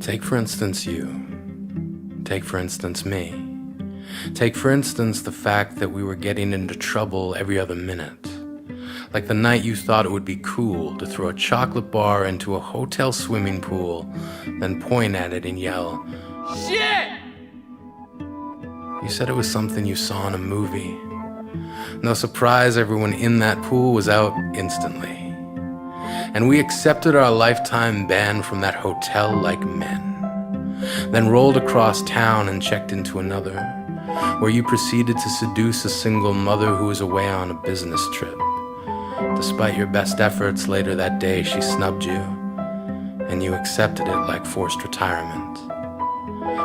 Take for instance you. Take for instance me. Take for instance the fact that we were getting into trouble every other minute. Like the night you thought it would be cool to throw a chocolate bar into a hotel swimming pool, then point at it and yell, "Shit!" You said it was something you saw in a movie. No surprise, everyone in that pool was out instantly. And we accepted our lifetime ban from that hotel like men. Then rolled across town and checked into another, where you proceeded to seduce a single mother who was away on a business trip. Despite your best efforts, later that day she snubbed you, and you accepted it like forced retirement.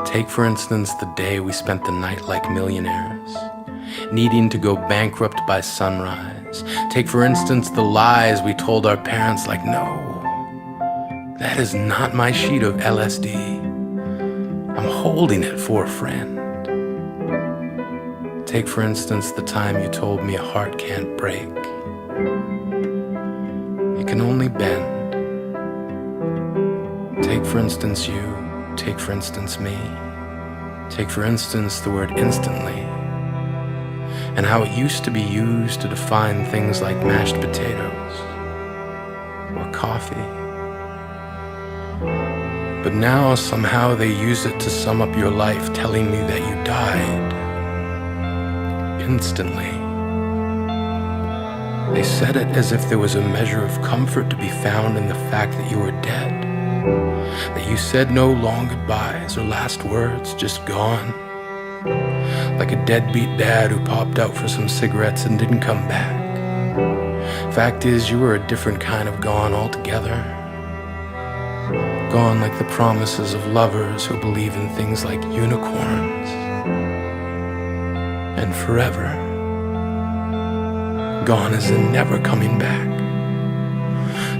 Take for instance the day we spent the night like millionaires, needing to go bankrupt by sunrise. Take for instance the lies we told our parents like, "No, that is not my sheet of LSD. I'm holding it for a friend." Take for instance the time you told me a heart can't break. It can only bend. Take for instance you. Take for instance me. Take for instance the word instantly, and how it used to be used to define things like mashed potatoes or coffee. But now somehow they use it to sum up your life, telling me that you died instantly. They said it as if there was a measure of comfort to be found in the fact that you were dead, that you said no long goodbyes or last words, just gone. Like a deadbeat dad who popped out for some cigarettes and didn't come back. Fact is, you were a different kind of gone altogether. Gone like the promises of lovers who believe in things like unicorns and forever. Gone as in never coming back.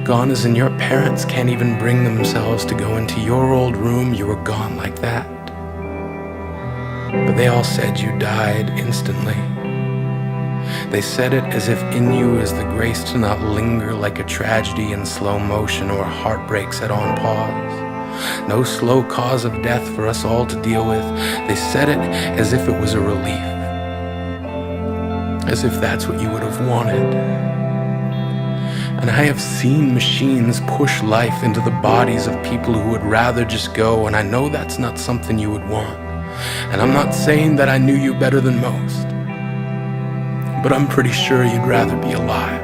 Gone as in your parents can't even bring themselves to go into your old room. You were gone like that. But they all said you died instantly. They said it as if in you is the grace to not linger like a tragedy in slow motion or a heartbreak set on pause. No slow cause of death for us all to deal with. They said it as if it was a relief. As if that's what you would have wanted. And I have seen machines push life into the bodies of people who would rather just go, and I know that's not something you would want. And I'm not saying that I knew you better than most, but I'm pretty sure you'd rather be alive.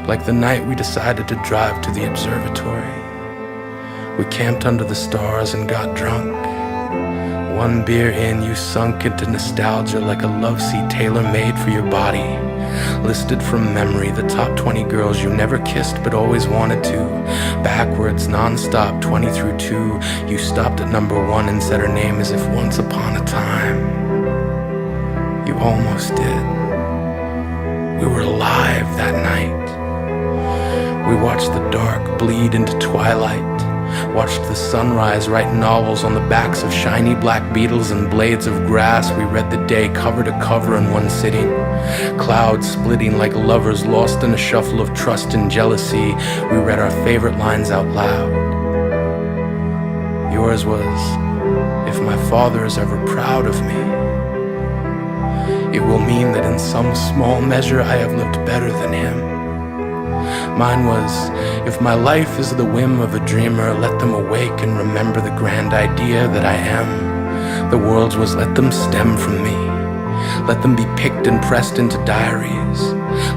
Like the night we decided to drive to the observatory. We camped under the stars and got drunk. One beer in, you sunk into nostalgia like a love seat tailor-made for your body. Listed from memory the top 20 girls you never kissed but always wanted to. Backwards, non-stop, 20 through 2. You stopped at number 1 and said her name as if once upon a time you almost did. We were alive that night. We watched the dark bleed into twilight. Watched the sunrise, write novels on the backs of shiny black beetles and blades of grass. We read the day cover to cover in one sitting. Clouds splitting like lovers lost in a shuffle of trust and jealousy. We read our favorite lines out loud. Yours was, "If my father is ever proud of me, it will mean that in some small measure I have lived better than him." Mine was, "If my life is the whim of a dreamer, let them awake and remember the grand idea that I am." The world's was, "Let them stem from me. Let them be picked and pressed into diaries.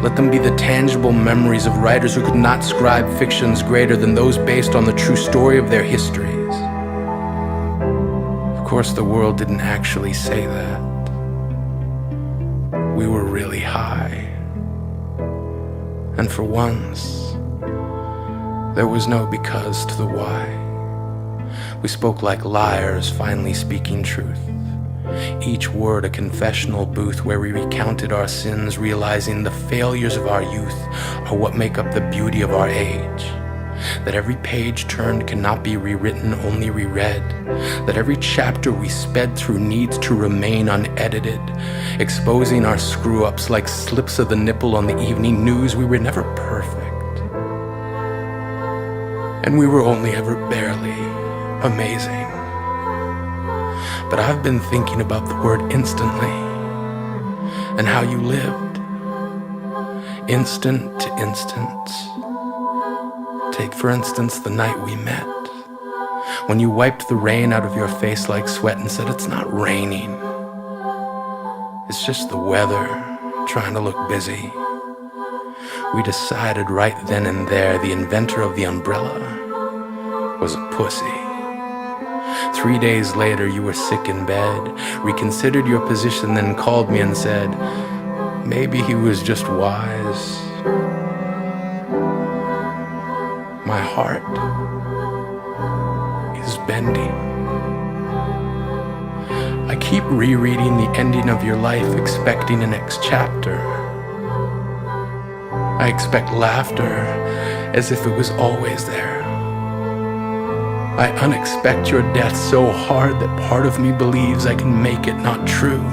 Let them be the tangible memories of writers who could not scribe fictions greater than those based on the true story of their histories." Of course, the world didn't actually say that. We were really high. And for once, there was no because to the why. We spoke like liars, finally speaking truth. Each word a confessional booth where we recounted our sins, realizing the failures of our youth are what make up the beauty of our age. That every page turned cannot be rewritten, only reread. That every chapter we sped through needs to remain unedited, exposing our screw-ups like slips of the nipple on the evening news. We were never perfect. and we were only ever barely amazing. But I've been thinking about the word instantly and how you lived, instant to instant. Take, for instance, the night we met, when you wiped the rain out of your face like sweat and said, "It's not raining. It's just the weather trying to look busy." We decided right then and there the inventor of the umbrella was a pussy. 3 days later, you were sick in bed, reconsidered your position, then called me and said, maybe he was just wise. My heart is bending. I keep rereading the ending of your life, expecting a next chapter. I expect laughter as if it was always there. I unexpect your death so hard that part of me believes I can make it not true.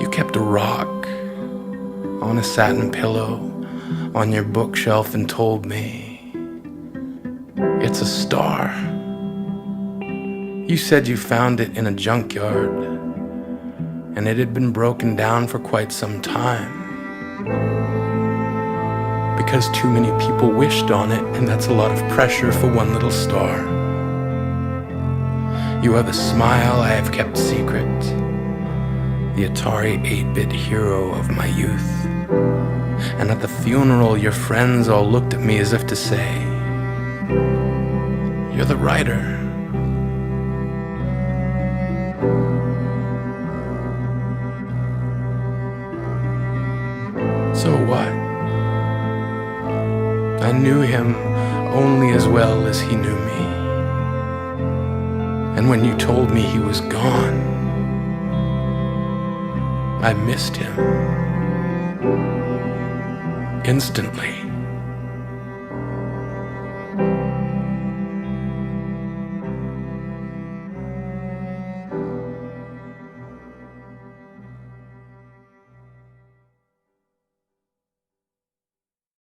You kept a rock on a satin pillow on your bookshelf and told me, "It's a star." You said you found it in a junkyard and it had been broken down for quite some time because too many people wished on it, and that's a lot of pressure for one little star. You are the smile I have kept secret, the Atari 8-bit hero of my youth. And at the funeral, your friends all looked at me as if to say, "You're the writer." So what? I knew him only as well as he knew me. And when you told me he was gone, I missed him instantly.